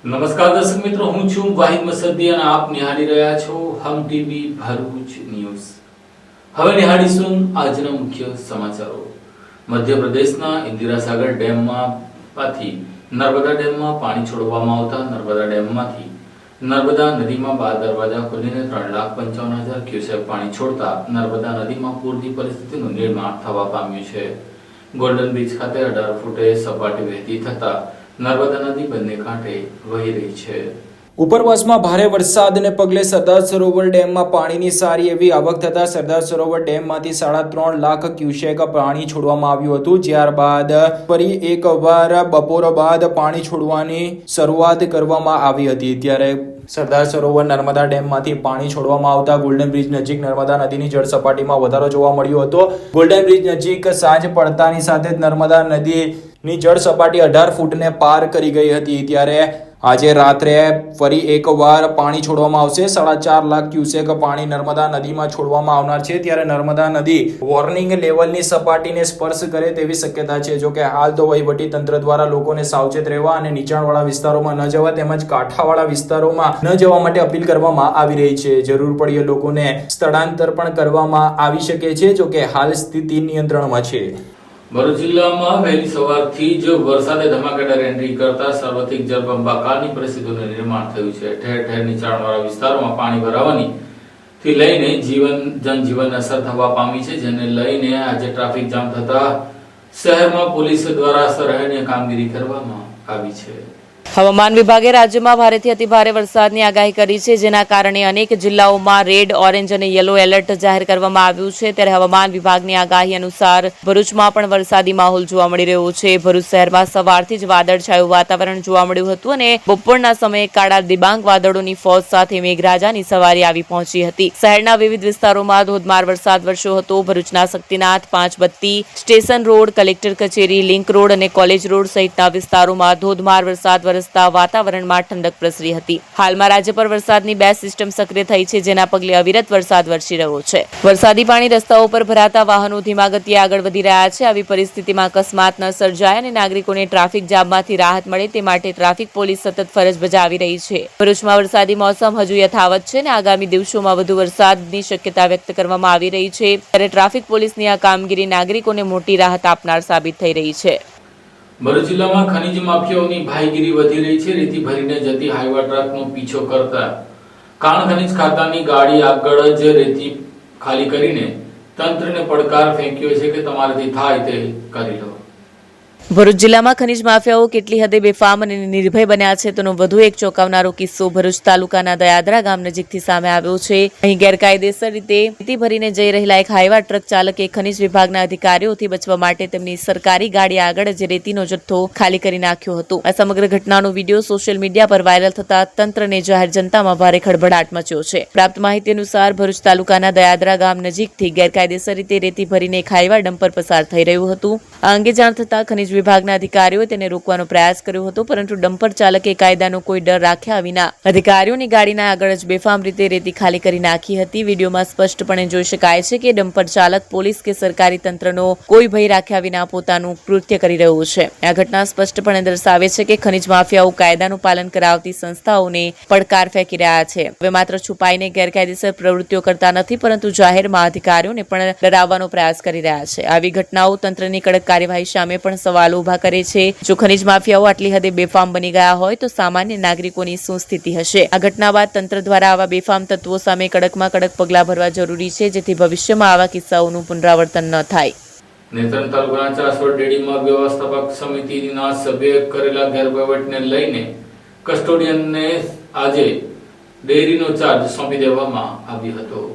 નમસ્કાર દર્શક મિત્રો, હું છું વાહિદ મસદી અને આપ નિહાળી રહ્યા છો હમ ટીવી ભરૂચ ન્યૂઝ। હવે નિહાળીશું આજના મુખ્ય સમાચારો। મધ્યપ્રદેશના ઇન્દિરા સાગર ડેમમાંથી નર્મદા ડેમમાં પાણી છોડવામાં આવતા નર્મદા ડેમમાંથી નર્મદા નદીમાં 12 દરવાજા ખોલીને 3,55,000 ક્યુસેક પાણી છોડતા નર્મદા નદીમાં પૂરની પરિસ્થિતિનું નિર્માણ થવા પામ્યું છે। ગોલ્ડન બીચ ખાતે 18 ફૂટે સપાટી વહેતી થતા નર્મદા નદી બંને કાંઠે વહી રહી છે। ઉપરવાસમાં ભારે વરસાદને પગલે સરદાર સરોવર ડેમમાં પાણીની સારી એવી આવક થતા સરદાર સરોવર ડેમમાંથી 3.5 લાખ ક્યુસેક પાણી છોડવામાં આવ્યું હતું। ત્યારબાદ ફરી એકવાર બપોર બાદ પાણી છોડવાની શરૂઆત કરવામાં આવી હતી। ત્યારે સરદાર સરોવર નર્મદા ડેમમાંથી પાણી છોડવામાં આવતા ગોલ્ડન બ્રિજ નજીક નર્મદા નદીની જળ સપાટીમાં વધારો જોવા મળ્યો હતો। ગોલ્ડન બ્રિજ નજીક સાંજ પડતાની સાથે જ નર્મદા નદીની જળ સપાટી 18 ફૂટને પાર કરી ગઈ હતી। ત્યારે આજે રાત્રે ફરી એકવાર પાણી છોડવામાં આવશે। 4.5 લાખ ક્યુસેક પાણી નર્મદા નદીમાં છોડવામાં આવનાર છે। ત્યારે નર્મદા નદી વોર્નિંગ લેવલની સપાટીને સ્પર્શ કરે તેવી શક્યતા છે। જો કે હાલ તો વહીવટી તંત્ર દ્વારા લોકોને સાવચેત રહેવા અને નીચાણવાળા વિસ્તારોમાં ન જવા તેમજ કાંઠાવાળા વિસ્તારોમાં ન જવા માટે અપીલ કરવામાં આવી રહી છે। જરૂર પડ્યે લોકોને સ્થળાંતર પણ કરવામાં આવી શકે છે। જો કે હાલ સ્થિતિ નિયંત્રણમાં છે। ભરૂચ જિલ્લામાં વહેલી સવારથી જ વરસાદે ધમાકેદાર એન્ટ્રી કરતા સર્વાધિક જળબંબાકારની પરિસ્થિતિનું નિર્માણ થયું છે। ઠેર ઠેર નીચાણવાળા વિસ્તારોમાં પાણી ભરાવાની થી લઈને જનજીવન અસર થવા પામી છે, જેને લઈને આજે ટ્રાફિક જામ થતા શહેરમાં પોલીસ દ્વારા સરાહનીય કામગીરી કરવામાં આવી છે। હવામાન વિભાગે રાજ્યમાં ભારેથી અતિભારે વરસાદની આગાહી કરી છે, જેના કારણે અનેક જિલ્લાઓમાં રેડ, ઓરેન્જ અને યલો એલર્ટ જાહેર કરવામાં આવ્યું છે। ત્યારે હવામાન વિભાગની આગાહી અનુસાર ભરૂચમાં પણ વરસાદી માહોલ જોવા મળી રહ્યો છે। ભરૂચ શહેરમાં સવારથી જ વાદળછાયું વાતાવરણ જોવા મળ્યું હતું અને બપોરના સમયે કાળા દિબાંગ વાદળોની ફોજ સાથે મેઘરાજાની સવારી આવી પહોંચી હતી। શહેરના વિવિધ વિસ્તારોમાં ધોધમાર વરસાદ વરસ્યો હતો। ભરૂચના Shaktinath, Panchbatti, station road, collector કચેરી, લિંક રોડ અને કોલેજ રોડ સહિતના વિસ્તારોમાં ધોધમાર વરસાદ વાતાવરણમાં ઠંડક પ્રસરી હતી। હાલમાં રાજ્ય પર વરસાદની 2 સિસ્ટમ સક્રિય થઈ છે, જેના પગલે અવિરત વરસાદ વરસી રહ્યો છે। વરસાદી પાણી રસ્તાઓ પર ભરાતા વાહનો ધીમા ગતિએ આગળ વધી રહ્યા છે। આવી પરિસ્થિતિમાં અકસ્માત ન સર્જાય અને નાગરિકોને ટ્રાફિક જામમાંથી રાહત મળે તે માટે ટ્રાફિક પોલીસ સતત ફરજ બજાવી રહી છે। ભરૂચમાં વરસાદી મોસમ હજુ યથાવત છે અને આગામી દિવસોમાં વધુ વરસાદની શક્યતા વ્યક્ત કરવામાં આવી રહી છે। ત્યારે ટ્રાફિક પોલીસની આ કામગીરી નાગરિકોને મોટી રાહત આપનાર સાબિત થઈ રહી છે। ભરૂચ જિલ્લામાં ખનીજ માફિયાઓની ભાઈગીરી વધી રહી છે। રેતી ભરીને જતી હાઈવા ટ્રકનો પીછો કરતા કાણ ખનીજ ખાતાની ગાડી આગળ જ રેતી ખાલી કરીને તંત્રને પડકાર ફેંક્યો છે કે તમારાથી થાય તે કરી લો। ભરૂચ જિલ્લામાં ખનીજ માફિયાઓ કેટલી હદે બેફામ અને નિર્ભય બન્યા છે તેનો વધુ એક ચોંકાવનારો કિસ્સો ભરૂચ તાલુકાના દયાદરા ગામ નજીકથી સામે આવ્યો છે। અહીં ગેરકાયદેસર રીતે રેતી ભરીને જઈ રહેલા એક હાઈવા ટ્રક ચાલકે ખનીજ વિભાગના અધિકારીઓથી બચવા માટે તેમની સરકારી ગાડી આગળ જ રેતીનો જથ્થો ખાલી કરી નાખ્યો હતો। આ સમગ્ર ઘટનાનો વિડીયો સોશિયલ મીડિયા પર વાયરલ થતા તંત્રને જાહેર જનતામાં ભારે ખળભળાટ મચ્યો છે। પ્રાપ્ત માહિતી અનુસાર ભરૂચ તાલુકાના દયાદરા ગામ નજીકથી ગેરકાયદેસર રીતે રેતી ભરીને એક હાઈવા ડમ્પર પસાર થઈ રહ્યું હતું। આ અંગે જાણ થતા ખનીજ વિભાગના અધિકારીઓએ તેને રોકવાનો પ્રયાસ કર્યો હતો, પરંતુ ડમ્પર ચાલકે કાયદાનો કોઈ ડર રાખ્યા વિના અધિકારીઓની ગાડીના આગળ જ બેફામ રીતે રેતી ખાલી કરી નાખી હતી। વિડીયોમાં સ્પષ્ટપણે જોઈ શકાય છે કે ડમ્પર ચાલક પોલીસ કે સરકારી તંત્રનો કોઈ ભય રાખ્યા વિના પોતાનું કૃત્ય કરી રહ્યો છે। આ ઘટના સ્પષ્ટપણે દર્શાવે છે કે ખનીજ માફિયાઓ કાયદાનું પાલન કરાવતી સંસ્થાઓને પડકાર ફેંકી રહ્યા છે। હવે માત્ર છુપાઈને ગેરકાયદેસર પ્રવૃત્તિઓ કરતા નથી, પરંતુ જાહેરમાં અધિકારીઓને પણ ડરાવવાનો પ્રયાસ કરી રહ્યા છે। આવી ઘટનાઓ તંત્રની કડક કાર્યવાહી સામે પણ સવાલો ઉભા કરે છે। જો ખનીજ માફિયાઓ આટલી હદે બેફામ બની ગયા હોય તો સામાન્ય નાગરિકોની શું સ્થિતિ હશે? આ ઘટના બાદ તંત્ર દ્વારા આવા બેફામ તત્વો સામે કડકમાં કડક પગલાં ભરવા જરૂરી છે, જેથી ભવિષ્યમાં આવા કિસ્સાઓનું પુનરાવર્તન ન થાય। નેત્રંગ તાલુકાના ચાસવડ ડેરીમાં વ્યવસ્થાપક સમિતિના સભ્યોએ કરેલા ગેરવહીવટને લઈને કસ્ટોડિયનને આજે ડેરીનો ચાર્જ સોંપી દેવામાં આવ્યો હતો।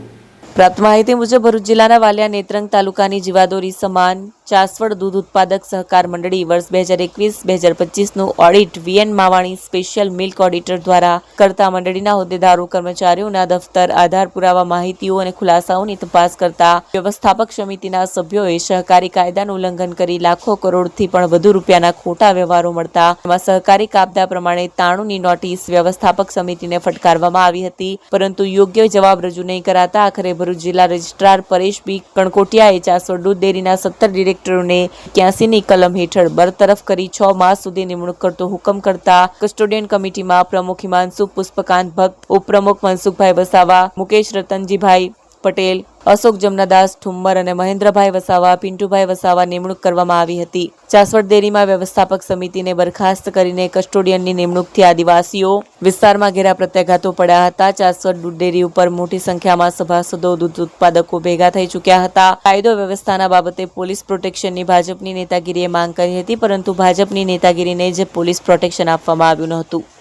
પ્રાપ્ત માહિતી મુજબ ભરૂચ જિલ્લાના વાલિયા નેત્રંગ તાલુકાની જીવાદોરી સમાન ચાસવડ દૂધ ઉત્પાદક સહકાર મંડળી વર્ષ 2021-2025નું audit V N Mavani special milk auditor દ્વારા કરતા મંડળીના હોદ્દેદારો, કર્મચારીઓના દફતર, આધાર પુરાવા, માહિતીઓ અને ખુલાસાઓની તપાસ કરતા વ્યવસ્થાપક સમિતિના સભ્યોએ સહકારી કાયદાનું ઉલ્લંઘન કરી લાખો કરોડથી પણ વધુ રૂપિયાના ખોટા વ્યવહારો મળતા તેમાં સહકારી કાયદા પ્રમાણે 93ની નોટિસ વ્યવસ્થાપક સમિતિને ફટકારવામાં આવી હતી, પરંતુ યોગ્ય જવાબ રજૂ નહીં કરાતા આખરે ભરૂચ જિલ્લા રજિસ્ટ્રાર પરેશ બી કણકોટિયાએ ચાસવડ દૂધ ડેરીના 17 પ્રોજેક્ટરોને 81ની કલમ હેઠળ બરતરફ કરી 6 માસ સુધી નિમણૂક કરતો હુકમ કરતા કસ્ટોડિયન કમિટીમાં પ્રમુખ હિમાંશુ પુષ્પકાંત ભક્ત, ઉપપ્રમુખ મનસુખભાઈ વસાવા, મુકેશ રતનજીભાઈ પટેલ, અશોક જમનાદાસ ઠુમ્મર અને મહેન્દ્રભાઈ વસાવા, પિન્ટુભાઈ વસાવા નિમણૂક કરવામાં આવી હતી. ચાસવડ ડેરીમાં વ્યવસ્થાપક સમિતિને બરખાસ્ત કરીને કસ્ટોડિયનની નિમણૂકથી આદિવાસીઓ વિસ્તારમાં ઘેરા પ્રત્યાઘાતો પડ્યા હતા. ચાસવડ દૂધ ડેરી ઉપર મોટી સંખ્યામાં સભાસદો, દૂધ ઉત્પાદકો ભેગા થઈ ચૂક્યા હતા. કાયદો વ્યવસ્થાના બાબતે પોલીસ પ્રોટેક્શનની ભાજપની નેતાગીરીએ માંગ કરી હતી, પરંતુ ભાજપની નેતાગીરીને જ પોલીસ પ્રોટેક્શન આપવામાં આવ્યું ન હતું.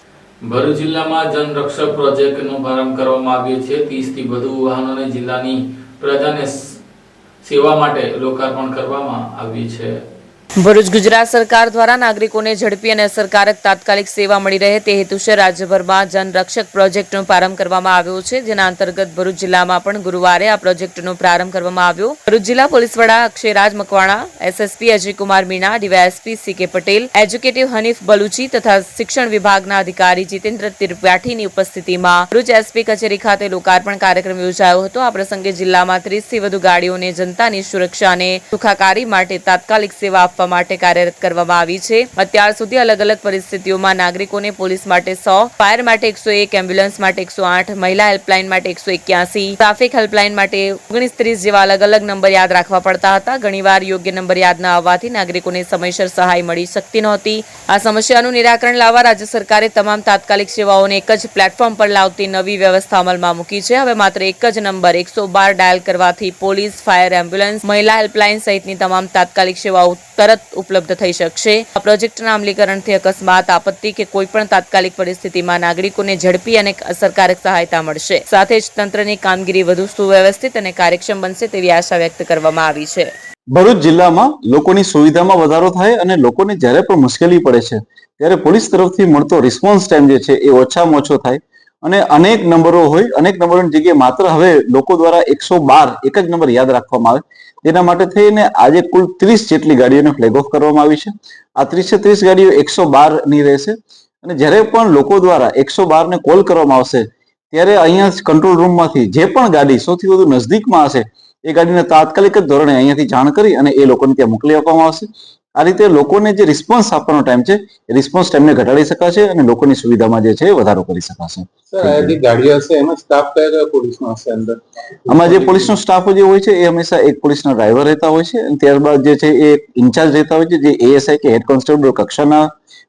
ભરૂચ જિલ્લામાં જનરક્ષક પ્રોજેક્ટનો પ્રારંભ કરવામાં આવ્યો છે. 30 થી વધુ વાહનોને જિલ્લાની પ્રજાને સેવા માટે લોકાર્પણ કરવામાં આવ્યું છે. ભરૂચ ગુજરાત સરકાર દ્વારા નાગરિકોને ઝડપી અને અસરકારક તાત્કાલિક સેવા મળી રહે તે હેતુસર રાજ્યભરમાં જનરક્ષક પ્રોજેક્ટનો પ્રારંભ કરવામાં આવ્યો છે, જેના અંતર્ગત ભરૂચ જિલ્લામાં પણ ગુરુવારે આ પ્રોજેક્ટનો પ્રારંભ કરવામાં આવ્યો. ભરૂચ જિલ્લા પોલીસ વડા Akshayraj Makwana, SSP Ajaykumar Meena, DYSP C K Patel, educative Hanif Baluchi તથા શિક્ષણ વિભાગના અધિકારી જીતેન્દ્ર ત્રિપાઠીની ઉપસ્થિતિમાં ભરૂચ એસપી કચેરી ખાતે લોકાર્પણ કાર્યક્રમ યોજાયો હતો. આ પ્રસંગે જિલ્લામાં 30 થી વધુ ગાડીઓને જનતાની સુરક્ષા અને સુખાકારી માટે તાત્કાલિક સેવા આપવા માટે કાર્યરત કરવામાં આવી છે. અત્યાર સુધી અલગ અલગ પરિસ્થિતિઓમાં નાગરિકોને પોલીસ માટે 100, ફાયર માટે 101, એમ્બ્યુલન્સ માટે 108, મહિલા હેલ્પલાઇન માટે 181, ટ્રાફિક હેલ્પલાઇન માટે 1930 જેવા અલગ અલગ નંબર યાદ રાખવા પડતા હતા. ઘણીવાર યોગ્ય નંબર યાદ ન આવવાથી નાગરિકોને સમયસર સહાય મળી શકતી નહોતી. આ સમસ્યાનું નિરાકરણ લાવવા રાજ્ય સરકારે તમામ તાત્કાલિક સેવાઓને એક જ પ્લેટફોર્મ પર લાવતી નવી વ્યવસ્થા અમલમાં મૂકી છે. હવે માત્ર એક જ નંબર 112 ડાયલ કરવાથી પોલીસ, ફાયર, એમ્બ્યુલન્સ, મહિલા હેલ્પલાઇન સહિતની તમામ તાત્કાલિક સેવાઓ તરત ઉપલબ્ધ થઈ શકશે. આ પ્રોજેક્ટના અમલીકરણથી અકસ્માત, આપત્તિ કે કોઈ પણ તાત્કાલિક પરિસ્થિતિમાં નાગરિકોને ઝડપી અને અસરકારક સહાયતા મળશે. સાથે જ તંત્રની કામગીરી વધુ સુવ્યવસ્થિત અને કાર્યક્ષમ બનશે તેવી આશા વ્યક્ત કરવામાં આવી છે. ભરૂચ જિલ્લામાં લોકોની સુવિધામાં વધારો થાય અને લોકોને જ્યારે પણ મુશ્કેલી પડે છે ત્યારે પોલીસ તરફથી મળતો રિસ્પોન્સ ટાઈમ જે છે એ ઓછામાં ઓછો થાય અને અનેક નંબરો હોય, અનેક નંબરોની જગ્યાએ માત્ર હવે લોકો દ્વારા 112 એક જ નંબર યાદ રાખવામાં આવે. તેના માટે થઈને આજે કુલ 30 જેટલી ગાડીઓને ફ્લેગ ઓફ કરવામાં આવી છે. આ 30 ગાડીઓ 112 ની રહેશે અને જ્યારે પણ લોકો દ્વારા 112 ને કોલ કરવામાં આવશે ત્યારે અહીંયા કંટ્રોલ રૂમમાંથી જે પણ ગાડી સૌથી વધુ નજદીકમાં હશે એ ગાડીને તાત્કાલિક જ ધોરણે અહીંયાથી જાણ કરી અને એ લોકોને ત્યાં મોકલી આપવામાં આવશે. આ રીતે લોકોને જે રિસ્પોન્સ આપવાનો ટાઈમ છે એ રિસ્પોન્સ ટાઈમને ઘટાડી શકાશે અને લોકોની સુવિધામાં જે છે એ વધારો કરી શકાશે. જે ગાડીઓ હશે એમાં સ્ટાફ કયા પોલીસનો હશે અંદર? આમાં જે પોલીસનો સ્ટાફ જે હોય છે એ હંમેશા એક પોલીસના ડ્રાઈવર રહેતા હોય છે અને ત્યારબાદ જે છે એ ઇન્ચાર્જ રહેતા હોય છે, જે એએસઆઈ કે હેડ કોન્સ્ટેબલ કક્ષાના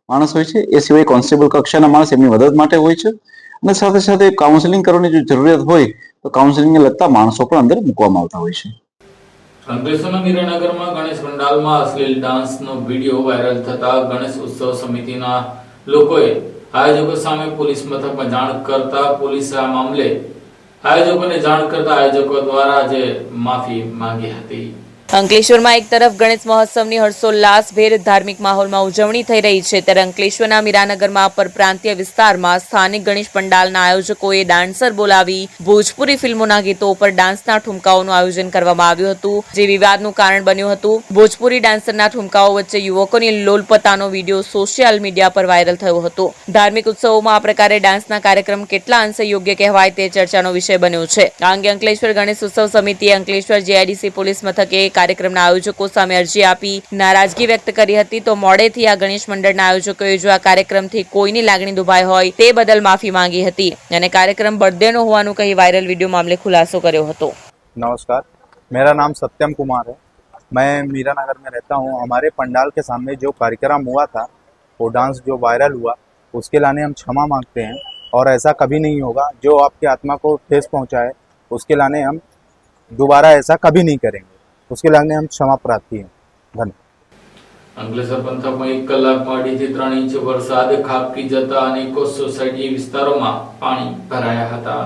માણસ હોય છે. એ સિવાય કોન્સ્ટેબલ કક્ષાના માણસ એમની મદદ માટે હોય છે અને સાથે સાથે કાઉન્સેલિંગ કરવાની જો જરૂરિયાત હોય તો કાઉન્સેલિંગને લગતા માણસો પણ અંદર મૂકવામાં આવતા હોય છે. અંકલેશ્વરના મીરાનગરમાં ગણેશ પંડાલમાં અશ્લીલ ડાન્સનો વિડીયો વાયરલ થતા ગણેશ ઉત્સવ સમિતિના લોકોએ આયોજકો સામે પોલીસ મથકમાં જાણ કરતા પોલીસે આ મામલે આયોજકોને જાણ કરતા આયોજકો દ્વારા આજે માફી માંગી હતી. અંકલેશ્વરમાં એક તરફ ગણેશ મહોત્સવની હર્ષોલ્લાસભેર ધાર્મિક માહોલમાં ઉજવણી થઈ રહી છે, ત્યારે અંકલેશ્વરના મીરાનગરમાં પરપ્રાંતીય વિસ્તારમાં સ્થાનિક ગણેશ પંડાલના આયોજકોએ ડાન્સર બોલાવી ભોજપુરી ફિલ્મોના ગીતો ઉપર ડાન્સના ઠુમકાઓનું આયોજન કરવામાં આવ્યું હતું, જે વિવાદનું કારણ બન્યું હતું. ભોજપુરી ડાન્સરના ઠુમકાઓ વચ્ચે યુવકોની લોલપતાનો વિડીયો સોશિયલ મીડિયા પર વાયરલ થયો હતો. ધાર્મિક ઉત્સવોમાં આ પ્રકારે ડાન્સના કાર્યક્રમ કેટલા અંશે યોગ્ય કહેવાય તે ચર્ચાનો વિષય બન્યો છે. આ અંગે અંકલેશ્વર ગણેશ ઉત્સવ સમિતિએ અંકલેશ્વર જીઆઈડીસી પોલીસ મથકે કાર્યક્રમના આયોજકો સામે અરજી આપી નારાજગી વ્યક્ત કરી હતી. તો મોડેથી આ ગણેશ મંડળના આયોજકોએ જો આ કાર્યક્રમથી કોઈની લાગણી દુભાઈ હોય તે બદલ માફી માંગી હતી અને કાર્યક્રમ બર્થડેનો હોવાનું કહી વાયરલ वीडियो मामले खुलासो કર્યો હતો. नमस्कार, मेरा नाम सत्यम कुमार है. मैं मीरानगर में रहता हूँ. हमारे पंडाल के सामने जो कार्यक्रम हुआ था, वो डांस जो वायरल हुआ, उसके लाने हम क्षमा मांगते हैं और ऐसा कभी नहीं होगा. जो आपकी आत्मा को ठेस पहुँचाए उसके लाने हम दोबारा ऐसा कभी नहीं करेंगे. उसके लाने हम क्षमा प्रार्थी हैं. धन्यवाद. અંકલેશ્વર પંથકમાં 1 કલાકમાં 2 થી 3 ઇંચ વરસાદ ખાબકી જતા અનેકો સોસાયટી વિસ્તારોમાં પાણી ભરાયા હતા.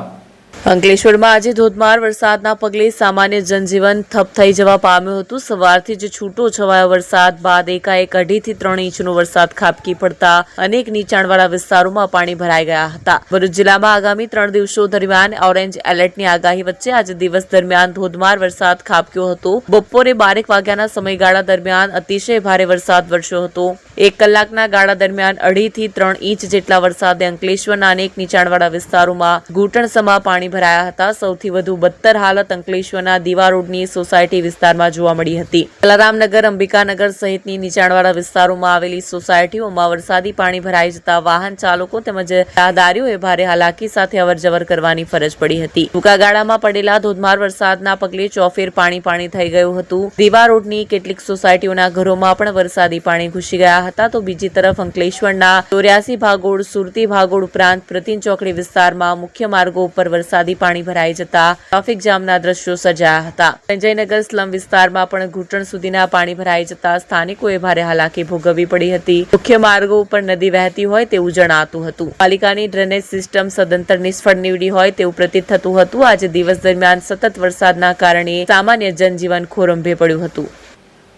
અંકલેશ્વરમાં આજે ધોધમાર વરસાદના પગલે સામાન્ય જનજીવન ઠપ થઈ જવા પામ્યું હતું. સવારથી જ છૂટો છવાયો વરસાદ બાદ એકાએક 2.5 થી 3 ઇંચનો વરસાદ ખાબકી પડતા અનેક નીચાણવાળા વિસ્તારોમાં પાણી ભરાઈ ગયા હતા. ભરૂચ જિલ્લામાં આગામી 3 દિવસો દરમિયાન ઓરેન્જ એલર્ટની આગાહી વચ્ચે આજે દિવસ દરમિયાન ધોધમાર વરસાદ ખાબક્યો હતો. બપોરે 12 વાગ્યાના સમયગાળા દરમિયાન અતિશય ભારે વરસાદ વરસ્યો હતો. 1 કલાકના ગાળા દરમિયાન 2.5 થી 3 ઇંચ જેટલા વરસાદે અંકલેશ્વરના અનેક નીચાણવાળા વિસ્તારોમાં ઘૂંટણસમા પાણી પાણી ભરાયા હતા. સૌથી વધુ બદતર હાલત અંકલેશ્વરના દીવા રોડની સોસાયટી વિસ્તારમાં જોવા મળી હતી. જલારામનગર, અંબિકાનગર સહિતની નીચાણવાળા વિસ્તારોમાં આવેલી સોસાયટીઓમાં વરસાદી પાણી ભરાઈ જતા વાહન ચાલકો તેમજ રાહદારીઓએ ભારે હાલાકી સાથે અવરજવર કરવાની ફરજ પડી હતી. ટૂંકા ગાળામાં પડેલા ધોધમાર વરસાદના પગલે ચોફેર પાણી થઈ ગયું હતું. દીવા રોડની કેટલીક સોસાયટીઓના ઘરોમાં પણ વરસાદી પાણી ઘૂસી ગયા હતા. તો બીજી તરફ અંકલેશ્વરના 84 ભાગોળ, સુરતી ભાગોળ ઉપરાંત પ્રતિન ચોકડી વિસ્તારમાં મુખ્ય માર્ગો ઉપર વરસાદી પાણી ભરાઈ જતા ટ્રાફિક જામના દ્રશ્યો સર્જાયા હતા. સંજયનગર સ્લમ વિસ્તારમાં પણ ઘૂંટણ સુધીના પાણી ભરાઈ જતા સ્થાનિકોએ ભારે હાલાકી ભોગવવી પડી હતી. મુખ્ય માર્ગો ઉપર નદી વહેતી હોય તેવું જણાતું હતું. પાલિકાની ડ્રેનેજ સિસ્ટમ સદંતર નિષ્ફળ નીવડી હોય તેવું પ્રતીત થતું હતું. આજે દિવસ દરમિયાન સતત વરસાદના કારણે સામાન્ય જનજીવન ખોરંભે પડ્યું હતું.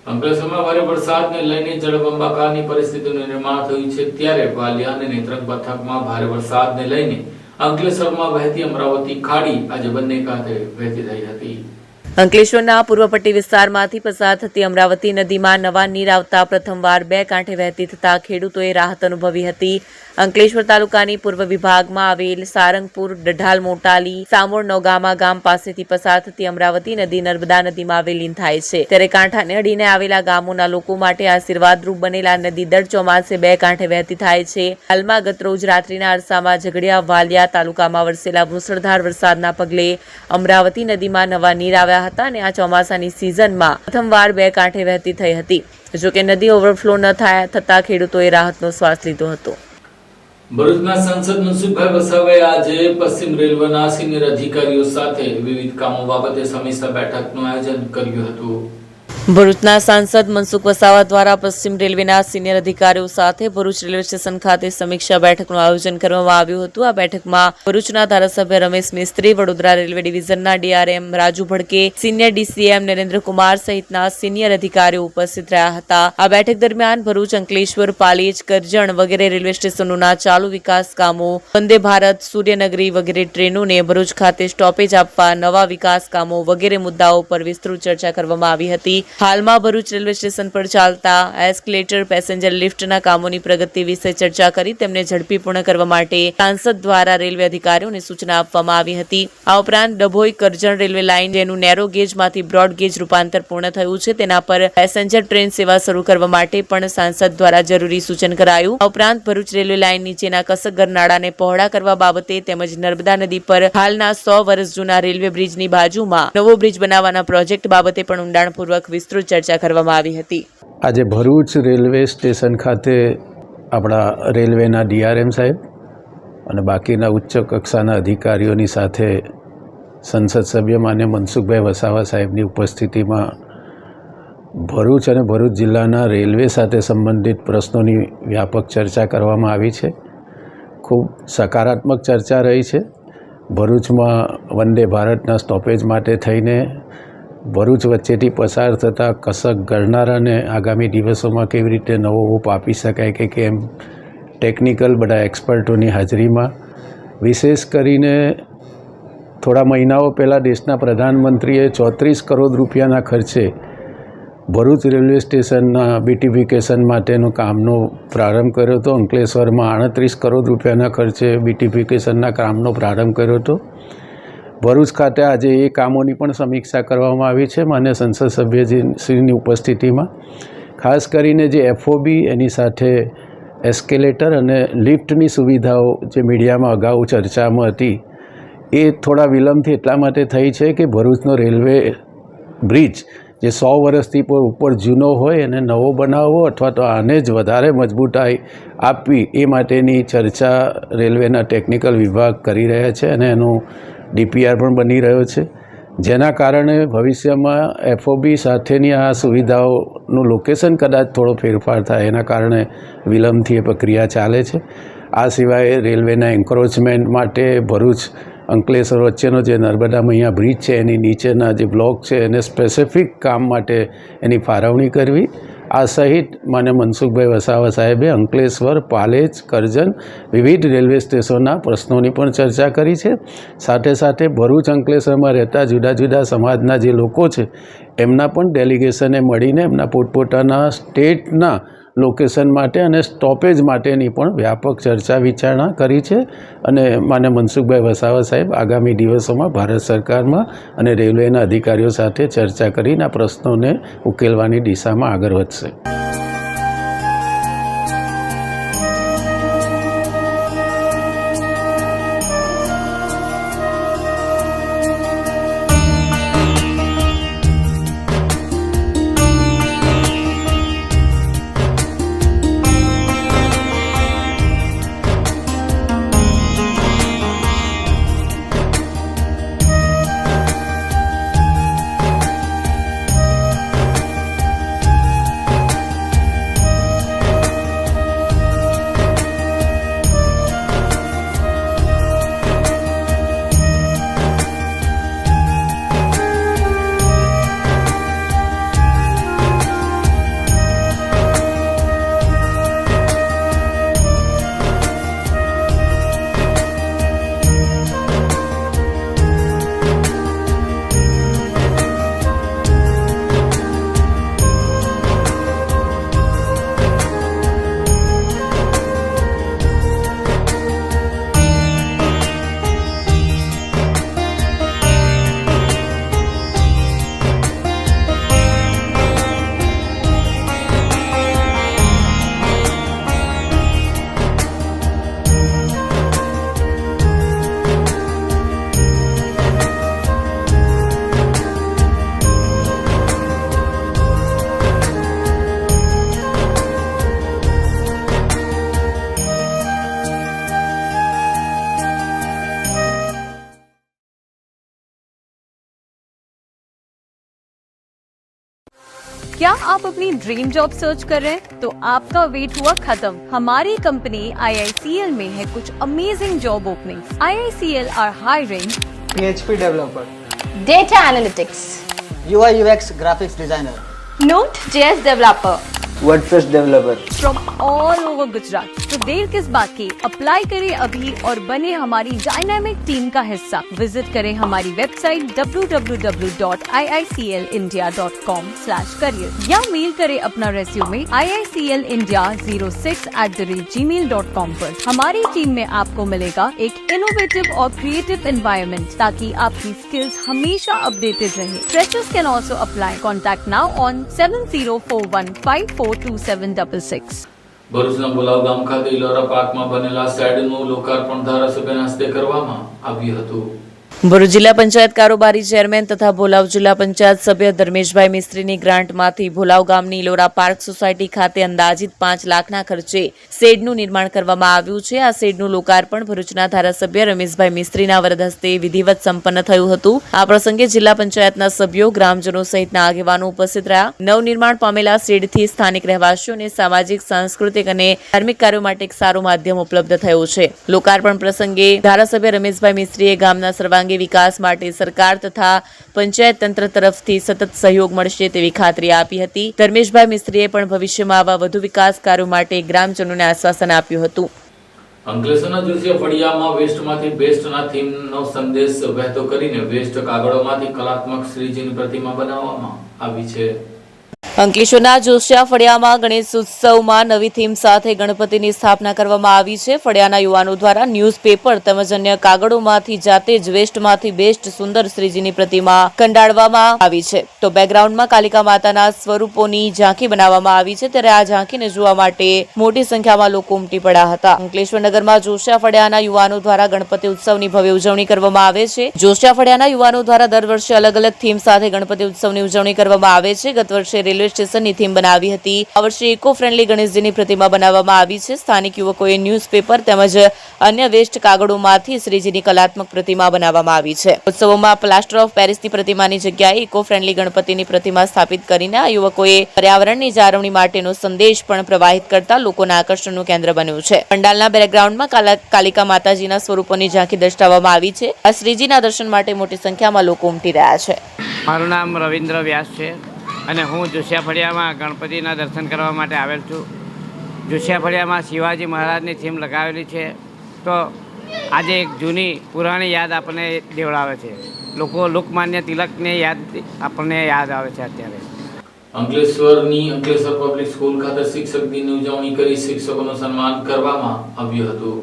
અંકલેશ્વરમાં ભારે વરસાદને લઈને જળબંબાકારની પરિસ્થિતિનું નિર્માણ થયું છે. ત્યારે વાલિયા અને નેત્રંગ પંથકમાં ભારે વરસાદને લઈને અંકલેશ્વરમાં વહેતી અમરાવતી ખાડી આજે બંને કાંઠે વહેતી થઈ હતી. અંકલેશ્વરના પૂર્વ પટ્ટી વિસ્તારમાંથી પસાર થતી અમરાવતી નદીમાં નવા નીર આવતા પ્રથમવાર બે કાંઠે વહેતી થતા ખેડૂતોએ રાહત અનુભવી હતી. અંકલેશ્વર તાલુકાની પૂર્વ વિભાગમાં આવેલ સારંગપુર, ડઢાલ, મોટાલી, સામોર, નોગામા ગામ પાસેથી પસાર થતી અમરાવતી નદી નર્મદા નદીમાં વિલીન થાય છે. ત્યારે કાંઠાને અડીને આવેલા ગામોના લોકો માટે આશીર્વાદરૂપ બનેલા નદી દર ચોમાસે બે કાંઠે વહેતી થાય છે. હાલમાં ગતરોજ રાત્રિના અરસામાં ઝઘડિયા, વાલિયા તાલુકામાં વરસેલા મુસળધાર વરસાદના પગલે અમરાવતી નદીમાં નવા નીર આવ્યા હતા અને આ ચોમાસાની સિઝનમાં પ્રથમવાર બે કાંઠે વહેતી થઈ હતી. જોકે નદી ઓવરફ્લો ન થતા ખેડૂતોએ રાહતનો શ્વાસ લીધો હતો. ભરૂચના સાંસદ મનસુખભાઈ વસાવાએ આજે પશ્ચિમ રેલવેના સિનિયર અધિકારીઓ સાથે વિવિધ કામો બાબતે સમીક્ષા બેઠકનું આયોજન કર્યું હતું. ભરૂચના સાંસદ મનસુખ વસાવા દ્વારા પશ્ચિમ રેલવેના સિનિયર અધિકારીઓ સાથે ભરૂચ રેલવે સ્ટેશન ખાતે સમીક્ષા બેઠકનું આયોજન કરવામાં આવ્યું હતું. આ બેઠકમાં ભરૂચના ધારાસભ્ય રમેશ મિસ્ત્રી, વડોદરા રેલવે ડિવિઝનના DRM Raju Bhadke, senior DCM Narendrakumar સહિતના સિનિયર અધિકારીઓ ઉપસ્થિત રહ્યા હતા. આ બેઠક દરમિયાન ભરૂચ, અંકલેશ્વર, પાલેજ, કરજણ વગેરે રેલવે સ્ટેશનોના ચાલુ વિકાસ કામો, વંદે ભારત, સૂર્યનગરી વગેરે ટ્રેનોને ભરૂચ ખાતે સ્ટોપેજ આપવા, નવા વિકાસ કામો વગેરે મુદ્દાઓ પર વિસ્તૃત ચર્ચા કરવામાં આવી હતી. હાલમાં ભરૂચ રેલવે સ્ટેશન પર ચાલતા એસ્કેલેટર, પેસેન્જર લિફ્ટના કામોની પ્રગતિ વિશે ચર્ચા કરી તેમને ઝડપી પૂર્ણ કરવા માટે સાંસદ દ્વારા રેલવે અધિકારીઓને સૂચના આપવામાં આવી હતી. આ ઉપરાંત ડભોઈ કરજણ રેલવે લાઇન, જેનું નેરો ગેજમાંથી બ્રોડ ગેજ રૂપાંતર પૂર્ણ થયું છે, તેના પર પેસેન્જર ટ્રેન સેવા શરૂ કરવા માટે પણ સાંસદ દ્વારા જરૂરી સૂચન કરાયું. આ ઉપરાંત ભરૂચ રેલવે લાઇન નીચેના કસગર નાળાને પહોળા કરવા બાબતે તેમજ નર્મદા નદી પર હાલના 100 વર્ષ જૂના રેલવે બ્રિજની બાજુમાં નવો બ્રિજ બનાવવાના પ્રોજેક્ટ બાબતે પણ ઊંડાણપૂર્વક વિસ્તૃત ચર્ચા કરવામાં આવી હતી. આજે ભરૂચ રેલવે સ્ટેશન ખાતે આપણા રેલવેના ડીઆરએમ સાહેબ અને બાકીના ઉચ્ચ કક્ષાના અધિકારીઓની સાથે સંસદ સભ્ય માન્ય મનસુખભાઈ વસાવા સાહેબની ઉપસ્થિતિમાં ભરૂચ અને ભરૂચ જિલ્લાના રેલવે સાથે સંબંધિત પ્રશ્નોની વ્યાપક ચર્ચા કરવામાં આવી છે. ખૂબ સકારાત્મક ચર્ચા રહી છે. ભરૂચમાં વંદે ભારતના સ્ટોપેજ માટે થઈને ભરૂચ વચ્ચેથી પસાર થતા કસક ગરનારાને આગામી દિવસોમાં કેવી રીતે નવો ઓપ આપી શકાય કે કેમ, ટેકનિકલ બધા એક્સપર્ટોની હાજરીમાં, વિશેષ કરીને થોડા મહિનાઓ પહેલાં દેશના પ્રધાનમંત્રીએ 34 કરોડ રૂપિયાના ખર્ચે ભરૂચ રેલવે સ્ટેશનના બ્યુટિફિકેશન માટેનું કામનો પ્રારંભ કર્યો હતો. અંકલેશ્વરમાં 38 કરોડ રૂપિયાના ખર્ચે બ્યુટિફિકેશનના કામનો પ્રારંભ કર્યો હતો. ભરૂચ ખાતે આજે એ કામોની પણ સમીક્ષા કરવામાં આવી છે માન્ય સંસદ સભ્યશ્રીની ઉપસ્થિતિમાં. ખાસ કરીને જે એફઓબી, એની સાથે એસ્કેલેટર અને લિફ્ટની સુવિધાઓ જે મીડિયામાં અગાઉ ચર્ચામાં હતી, એ થોડા વિલંબથી એટલા માટે થઈ છે કે ભરૂચનો રેલવે બ્રિજ જે 100 વર્ષથી ઉપર જૂનો હોય એને નવો બનાવવો અથવા તો આને જ વધારે મજબૂતાઈ આપવી, એ માટેની ચર્ચા રેલવેના ટેકનિકલ વિભાગ કરી રહ્યા છે અને એનું ડીપીઆર પણ બની રહ્યો છે. જેના કારણે ભવિષ્યમાં એફઓબી સાથેની આ સુવિધાઓનું લોકેશન કદાચ થોડો ફેરફાર થાય, એના કારણે વિલંબથી એ પ્રક્રિયા ચાલે છે. આ સિવાય રેલવેના એન્ક્રોચમેન્ટ માટે ભરૂચ અંકલેશ્વર વચ્ચેનો જે નર્મદામાં અહીંયા બ્રિજ છે એની નીચેના જે બ્લોક છે એને સ્પેસિફિક કામ માટે એની ફાળવણી કરવી. આ સહિત માન્ય મનસુખભાઈ વસાવા સાહેબે અંકલેશ્વર, પાલેજ, કરજણ વિવિધ રેલવે સ્ટેશનના પ્રશ્નોની પણ ચર્ચા કરી છે. સાથે સાથે ભરૂચ અંકલેશ્વરમાં રહેતા જુદા જુદા સમાજના જે લોકો છે એમના પણ ડેલિગેશને મળીને એમના પોતપોતાના સ્ટેટના લોકેશન માટે અને સ્ટોપેજ માટેની પણ વ્યાપક ચર્ચા વિચારણા કરી છે અને માન્ય મનસુખભાઈ વસાવા સાહેબ આગામી દિવસોમાં ભારત સરકારમાં અને રેલવેના અધિકારીઓ સાથે ચર્ચા કરીને આ પ્રશ્નોને ઉકેલવાની દિશામાં આગળ વધશે. क्या आप अपनी ड्रीम जॉब सर्च कर रहे हैं? तो आपका वेट हुआ खत्म. हमारी कंपनी IICL में है कुछ amazing job openings. IICL are hiring PHP developer, data analytics, UI UX graphics designer, Node.js developer WordPress developer. From all over Gujarat. तो देर किस बात की, अप्लाई करें अभी और बने हमारी डायनामिक टीम का हिस्सा. विजिट करें हमारी वेबसाइट www.iiclindia.com/career या मेल करें अपना रेज्यूमे iiclindia06@gmail.com पर. हमारी टीम में आपको मिलेगा एक इनोवेटिव और क्रिएटिव एनवायरनमेंट ताकि आपकी स्किल्स हमेशा अपडेटेड रहे. Freshers can also apply. Contact now on 7041542766. ભરૂચના બોલાવ ગામ ખાતે ઇલોરા પાર્કમાં બનેલા શેડનું લોકાર્પણ ધારાસભ્યના હસ્તે કરવામાં આવ્યું હતું. ભરૂચ જિલ્લા પંચાયત કારોબારી ચેરમેન તથા ભોલાવ જિલ્લા પંચાયત સભ્ય ધર્મેશભાઈ મિસ્ત્રીની ગ્રાન્ટમાંથી ભોલાવ ગામની ઇલોરા પાર્ક સોસાયટી ખાતે અંદાજિત 5 લાખના ખર્ચે શેડનું નિર્માણ કરવામાં આવ્યું છે. આ શેડનું લોકાર્પણ ભરૂચના ધારાસભ્ય રમેશભાઈ મિસ્ત્રીના વરદ હસ્તે વિધિવત સંપન્ન થયું હતું. આ પ્રસંગે જિલ્લા પંચાયતના સભ્યો, ગ્રામજનો સહિતના આગેવાનો ઉપસ્થિત રહ્યા. નવનિર્માણ પામેલા શેડથી સ્થાનિક રહેવાસીઓને સામાજિક, સાંસ્કૃતિક અને ધાર્મિક કાર્યો માટે એક સારું માધ્યમ ઉપલબ્ધ થયું છે. લોકાર્પણ પ્રસંગે ધારાસભ્ય રમેશભાઈ મિસ્ત્રીએ ગામના સર્વાંગી વિકાસ માટે સરકાર તથા પંચાયત તંત્ર તરફથી સતત સહયોગ મળશે તેવી ખાતરી આપી હતી. ધર્મેશભાઈ મિસ્ત્રીએ પણ ભવિષ્યમાં આવા વધુ વિકાસ કાર્યો માટે ગ્રામજનોને આશ્વાસન આપ્યું હતું. અંકલેશ્વરના જોશિયા ફળિયામાં વેસ્ટમાંથી બેસ્ટના થીમનો સંદેશ વહેતો કરીને વેસ્ટ કાગળોમાંથી કલાત્મક શ્રીજીની પ્રતિમા બનાવવામાં આવી છે. અંકલેશ્વરના જોશિયા ફળિયામાં ગણેશ ઉત્સવમાં નવી થીમ સાથે ગણપતિની સ્થાપના કરવામાં આવી છે. ફળિયાના યુવાનો દ્વારા ન્યૂઝપેપર તેમજ અન્ય કાગળોમાંથી જાતે જ વેસ્ટમાંથી બેસ્ટ સુંદર શ્રીજીની પ્રતિમા કંડારવામાં આવી છે. તો બેકગ્રાઉન્ડમાં કાલિકા માતાના સ્વરૂપોની ઝાંખી બનાવવામાં આવી છે. ત્યારે આ ઝાંખીને જોવા માટે મોટી સંખ્યામાં લોકો ઉમટી પડ્યા હતા. અંકલેશ્વર નગરમાં જોશિયા ફળિયાના યુવાનો દ્વારા ગણપતિ ઉત્સવની ભવ્ય ઉજવણી કરવામાં આવે છે. જોશિયા ફળિયાના યુવાનો દ્વારા દર વર્ષે અલગ અલગ થીમ સાથે ગણપતિ ઉત્સવની ઉજવણી કરવામાં આવે છે. ગત વર્ષે રેલવે સ્ટેશનની થીમ બનાવી હતી. આ વર્ષે ઇકો ફ્રેન્ડલી ગણેશજીની પ્રતિમા બનાવવામાં આવી છે. સ્થાનિક યુવકોએ ન્યૂઝપેપર તેમજ અન્ય વેસ્ટ કાગળોમાંથી શ્રીજીની કલાત્મક પ્રતિમા બનાવવામાં આવી છે. ઉત્સવોમાં પ્લાસ્ટર ઓફ પેરિસની પ્રતિમાની જગ્યાએ ઇકો ફ્રેન્ડલી ગણપતિની પ્રતિમા સ્થાપિત કરીને આ યુવકોએ પર્યાવરણની જાળવણી માટેનો સંદેશ પણ પ્રવાહિત કરતા લોકોના આકર્ષણનું કેન્દ્ર બન્યું છે. પંડાલના બેકગ્રાઉન્ડમાં કાલિકા માતાજીના સ્વરૂપોની ઝાંખી દર્શાવવામાં આવી છે. આ શ્રીજીના દર્શન માટે મોટી સંખ્યામાં લોકો ઉમટી રહ્યા છે. મારું નામ રવિન્દ્ર વ્યાસ છે અને હું જોશિયા ફળિયામાં ગણપતિના દર્શન કરવા માટે આવેલ છું. જોશિયા ફળિયામાં શિવાજી મહારાજની થીમ લગાવેલી છે. તો આજે એક જૂની પુરાણી યાદ આપણને દેવડાવે છે. લોકો લોકમાન્ય તિલકને યાદ આપણને યાદ આવે છે અત્યારે. અંકલેશ્વરની અંકલેશ્વર પબ્લિક સ્કૂલ ખાતે શિક્ષક દિનની ઉજવણી કરી શિક્ષકોનું સન્માન કરવામાં આવ્યું હતું.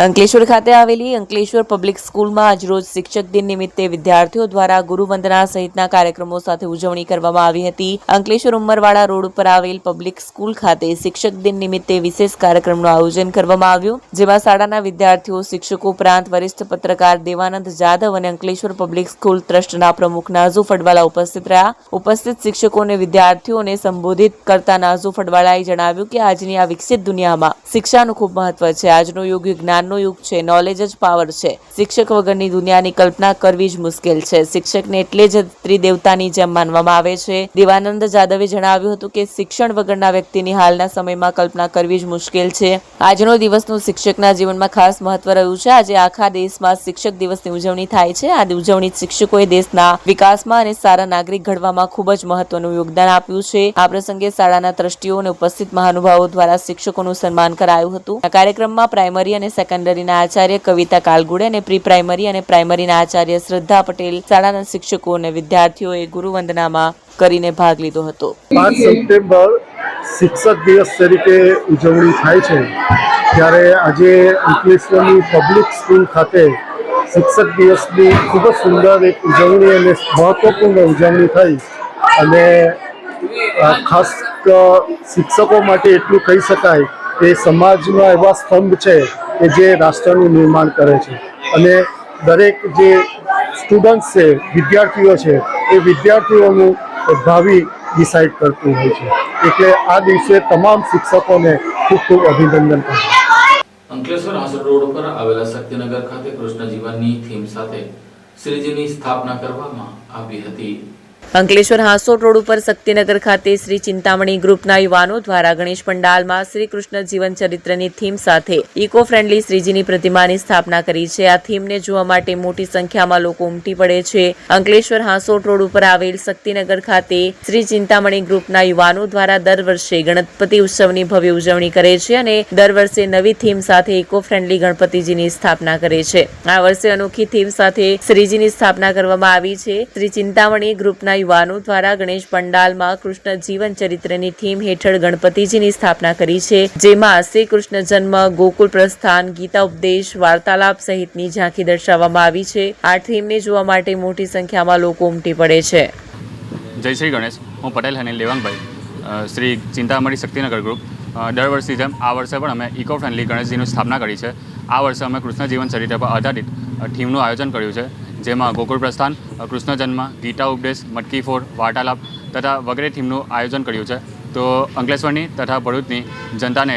અંકલેશ્વર ખાતે આવેલી અંકલેશ્વર પબ્લિક સ્કૂલમાં આજરોજ શિક્ષક દિન નિમિત્તે વિદ્યાર્થીઓ દ્વારા ગુરુવંદના સહિતના કાર્યક્રમો સાથે ઉજવણી કરવામાં આવી હતી. અંકલેશ્વર ઉમરવાડા રોડ ઉપર આવેલ પબ્લિક સ્કૂલ ખાતે શિક્ષક દિન નિમિત્તે વિશેષ કાર્યક્રમનું આયોજન કરવામાં આવ્યું, જેમાં શાળાના વિદ્યાર્થીઓ, શિક્ષકો ઉપરાંત વરિષ્ઠ પત્રકાર દેવાનંદ જાદવ અને અંકલેશ્વર પબ્લિક સ્કૂલ ટ્રસ્ટના પ્રમુખ નાઝુ ફડવાલા ઉપસ્થિત રહ્યા. ઉપસ્થિત શિક્ષકો અને વિદ્યાર્થીઓને સંબોધિત કરતા નાઝુ ફડવાલાએ જણાવ્યું કે આજની આ વિકસિત દુનિયામાં શિક્ષાનું ખૂબ મહત્વ છે. આજનો યુગ જ્ઞાનનો યુગ છે. નોલેજ જ પાવર છે. શિક્ષક વગરની દુનિયાની કલ્પના કરવી જ મુશ્કેલ છે. શિક્ષકને એટલે જ ત્રિદેવતાની જેમ માનવામાં આવે છે. દેવાનંદ જાદવે જણાવ્યું હતું કે શિક્ષણ વગરના વ્યક્તિની હાલના સમયમાં કલ્પના કરવી જ મુશ્કેલ છે. આજનો દિવસનું શિક્ષકના જીવનમાં ખાસ મહત્વ રહ્યું છે. આજે આખા દેશમાં શિક્ષક દિવસની ઉજવણી થાય છે. આ ઉજવણી શિક્ષકોએ દેશના વિકાસમાં અને સારા નાગરિક ઘડવામાં ખૂબ જ મહત્વનું યોગદાન આપ્યું છે. આ પ્રસંગે શાળાના ટ્રસ્ટીઓ અને ઉપસ્થિત મહાનુભાવો દ્વારા શિક્ષકોનું સન્માન કરાયું હતું. આ કાર્યક્રમમાં પ્રાઇમરી અને સેકન્ડરીના આચાર્ય કવિતા કાલગુડે અને પ્રી પ્રાઇમરી અને પ્રાઇમરીના આચાર્ય શ્રદ્ધા પટેલ, શાળાના શિક્ષકો અને વિદ્યાર્થીઓએ ગુરુવંદનામાં કરીને ભાગ લીધો હતો. 5 સપ્ટેમ્બર શિક્ષક દિવસ તરીકે ઉજવણી થાય છે, ત્યારે આજે અંકલેશ્વરની પબ્લિક સ્કૂલ ખાતે શિક્ષક દિવસની ખૂબ જ સુંદર એક ઉજવણી અને મહત્વપૂર્ણ ઉજવણી થઈ. અને ખાસ શિક્ષકો માટે એટલું કહી શકાય કે સમાજના એવા સ્તંભ છે કે જે રાષ્ટ્રનું નિર્માણ કરે છે. અને દરેક જે સ્ટુડન્ટ્સ છે, વિદ્યાર્થીઓ છે, એ વિદ્યાર્થીઓનું ભાવિ ડિસાઇડ કરતું હોય છે. એટલે આ દિવસે તમામ શિક્ષકોને ખૂબ ખૂબ અભિનંદન પાઠવું. અંકલેશ્વર હાંસોટ રોડ પર આવેલા શક્તિનગર ખાતે કૃષ્ણ જીવનની થીમ સાથે શ્રીજીની સ્થાપના કરવામાં આવી હતી. અંકલેશ્વર હાંસોટ રોડ ઉપર શક્તિનગર ખાતે શ્રી ચિંતામણી ગ્રુપના યુવાનો દ્વારા ગણેશ પંડાલમાં શ્રી કૃષ્ણ જીવન ચરિત્રની થીમ સાથે ઇકો ફ્રેન્ડલી શ્રીજીની પ્રતિમાની સ્થાપના કરી છે. આ થીમને જોવા માટે મોટી સંખ્યામાં લોકો ઉમટી પડે છે. અંકલેશ્વર હાંસોટ રોડ ઉપર આવેલ શક્તિનગર ખાતે શ્રી ચિંતામણી ગ્રુપના યુવાનો દ્વારા દર વર્ષે ગણપતિ ઉત્સવની ભવ્ય ઉજવણી કરે છે અને દર વર્ષે નવી થીમ સાથે ઇકો ફ્રેન્ડલી ગણપતિજીની સ્થાપના કરે છે. આ વર્ષે અનોખી થીમ સાથે શ્રીજીની સ્થાપના કરવામાં આવી છે. શ્રી ચિંતામણી ગ્રુપના યુવાનો દ્વારા ગણેશ પંડાલમાં કૃષ્ણ જીવન ચરિત્રની થીમ હેઠળ ગણપતિજીની સ્થાપના કરી છે, જેમાં શ્રી કૃષ્ણ જન્મ, ગોકુળ પ્રસ્થાન, ગીતા ઉપદેશ, વાર્તાલાપ સહિતની ઝાંખી દર્શાવવામાં આવી છે. આ થીમને જોવા માટે મોટી સંખ્યામાં લોકો ઉમટી પડે છે. જય શ્રી ગણેશ. હું પટેલ હનીલ દેવાંગભાઈ, શ્રી ચિંતામણી શક્તિનગર ગ્રુપ. દર વર્ષની જેમ આ વર્ષે પણ અમે ઇકો ફ્રેન્ડલી ગણેશજીની સ્થાપના કરી છે. આ વર્ષે અમે કૃષ્ણ જીવન ચરિત્ર પર આધારિત થીમનું આયોજન કર્યું છે, જેમાં ગોકુળ પ્રસ્થાન, કૃષ્ણ જન્મ, ગીતા ઉપદેશ, મટકી ફોડ, વાર્તાલાપ તથા વગેરે થીમનું આયોજન કર્યું છે. તો અંકલેશ્વરની તથા ભરૂચની જનતાને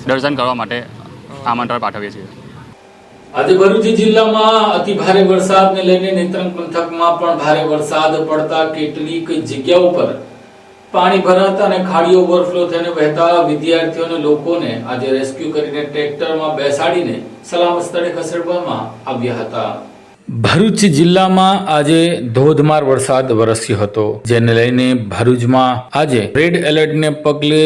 દર્શન કરવા માટે આમંત્રણ પાઠવીએ છીએ. આજે ભરૂચ જિલ્લામાં અતિ ભારે વરસાદને લઈને નેત્રંગ પંથકમાં પણ ભારે વરસાદ પડતા કેટલીક જગ્યાઓ પર પાણી ભરાતા અને ખાડીઓ ઓવરફ્લો થઈને વહેતા વિદ્યાર્થીઓ અને લોકોને આજે રેસ્ક્યુ કરીને ટ્રેક્ટરમાં બેસાડીને સલામત સ્થળે ખસેડવામાં આવ્યા હતા. ભરૂચ જિલ્લામાં આજે ધોધમાર વરસાદ વરસ્યો હતો, જેને લઈને ભરૂચમાં આજે રેડ એલર્ટને પગલે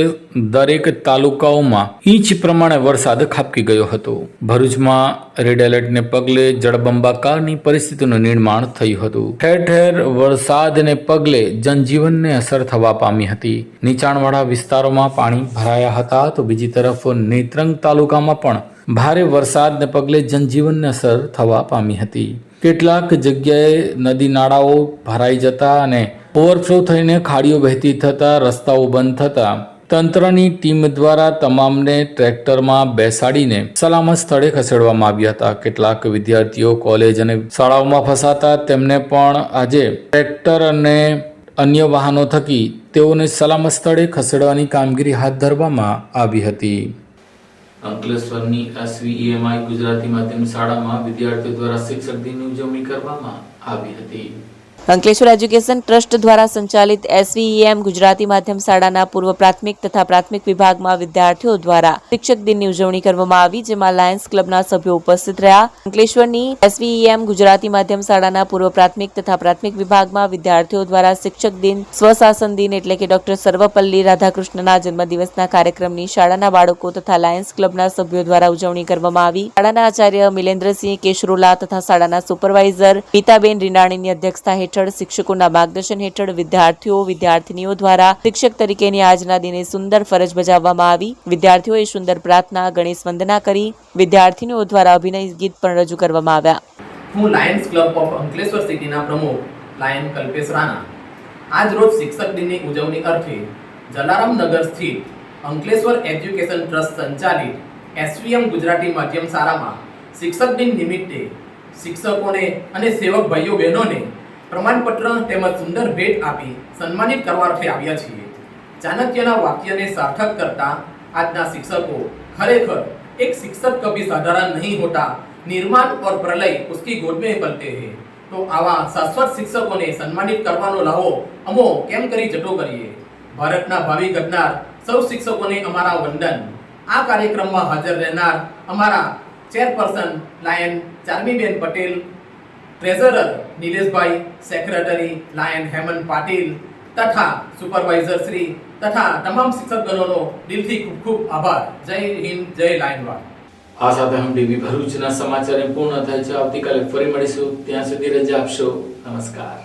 દરેક તાલુકાઓમાં ઇંચ પ્રમાણે વરસાદ ખાબકી ગયો હતો. ભરૂચમાં રેડ એલર્ટને પગલે જળબંબાકારની પરિસ્થિતિનું નિર્માણ થયું હતું. ઠેર ઠેર વરસાદને પગલે જનજીવનને અસર થવા પામી હતી. નીચાણવાળા વિસ્તારોમાં પાણી ભરાયા હતા, તો બીજી તરફ નેત્રંગ તાલુકામાં પણ ભારે વરસાદને પગલે જનજીવનને અસર થવા પામી હતી. કેટલાક જગ્યાએ નદી નાળાઓ ભરાઈ જતા અને ઓવરફ્લો થઈને ખાડીઓ વહેતી થતા રસ્તાઓ બંધ થતા તંત્રની ટીમ દ્વારા તમામને ટ્રેક્ટરમાં બેસાડીને સલામત સ્થળે ખસેડવામાં આવ્યા હતા. કેટલાક વિદ્યાર્થીઓ કોલેજ અને શાળાઓમાં ફસાતા તેમને પણ આજે ટ્રેક્ટર અને અન્ય વાહનો થકી તેઓને સલામત સ્થળે ખસેડવાની કામગીરી હાથ ધરવામાં આવી હતી. અંકલેશ્વરની SVEMI ગુજરાતી માધ્યમ શાળામાં વિદ્યાર્થીઓ દ્વારા શિક્ષક દિનની ઉજવણી કરવામાં આવી હતી. અંકલેશ્વર એજ્યુકેશન ટ્રસ્ટ દ્વારા સંચાલિત SVEM ગુજરાતી માધ્યમ શાળાના પૂર્વ પ્રાથમિક તથા પ્રાથમિક વિભાગમાં વિદ્યાર્થીઓ દ્વારા શિક્ષક દિનની ઉજવણી કરવામાં આવી, જેમાં લાયન્સ ક્લબના સભ્યો ઉપસ્થિત રહ્યા. અંકલેશ્વરની SVEM ગુજરાતી માધ્યમ શાળાના પૂર્વ પ્રાથમિક તથા પ્રાથમિક વિભાગમાં વિદ્યાર્થીઓ દ્વારા શિક્ષક દિન, સ્વશાસન દિન એટલે કે ડોક્ટર સર્વપલ્લી રાધાકૃષ્ણના જન્મદિવસના કાર્યક્રમની શાળાના બાળકો તથા લાયન્સ ક્લબના સભ્યો દ્વારા ઉજવણી કરવામાં આવી. શાળાના આચાર્ય મિલેન્દ્રસિંહ કેશરોલા તથા શાળાના સુપરવાઇઝર ગીતાબેન રીંડાણીની અધ્યક્ષતા હેઠળ હેઠળ શિક્ષકોના માર્ગદર્શન હેઠળ વિદ્યાર્થીઓ દ્વારા શિક્ષક તરીકેની આજના દિને સુંદર ફરજ બજાવવામાં આવી. વિદ્યાર્થીઓએ સુંદર પ્રાર્થના, ગણેશ વંદના કરી. વિદ્યાર્થીઓ દ્વારા અભિનય ગીત પણ રજૂ કરવામાં આવ્યા. હું લાયન્સ ક્લબ ઓફ અંકલેશ્વર સિટીના પ્રમુખ લાયન કલ્પેશ રાણા આજ રોજ શિક્ષક દિનની ઉજવણી અર્થે જલારામ નગર સ્થિત અંકલેશ્વર એજ્યુકેશન ટ્રસ્ટ સંચાલિત એસવીએમ ગુજરાતી માધ્યમ શાળામાં શિક્ષક દિન નિમિત્તે શિક્ષકોને અને સેવક ભાઈઓ બહેનોને પ્રમાણપત્ર તેમજ સુંદર ભેટ આપી સન્માનિત કરવા અર્થે આવ્યા છીએ. ચાણક્યના વાક્યને સાર્થક કરતા આજના શિક્ષકો ખરેખર એક શિક્ષક કભી સાધારણ નહીં હોતા, निर्माण और प्रलय उसकी गोद में पलते हैं. तो आवा शाश्वत शिक्षकोने सन्मानित करवानो लाहो अमो केम करी जटो करिए. भारतना भावी घडनार सौ शिक्षकोने अमारा वंदन. आ कार्यक्रमમાં હાજર રહેનાર અમારા ચેરપર્સન લાયન ચાર્મીબેન પટેલ, ટ્રેઝરર નિલેશભાઈ, સેક્રેટરી લાયન હેમંત પાટીલ તથા સુપરવાઇઝર શ્રી તથા તમામ શિક્ષકગણોનો દિલથી ખૂબ ખૂબ આભાર. જય હિન્દ, જય લાયનવાડ. આ સાથે હમ ટીવી ભરૂચના સમાચાર પૂર્ણ થાય છે. આવતીકાલે ફરી મળીશું. ત્યાં સુધી રજા આપશો. નમસ્કાર.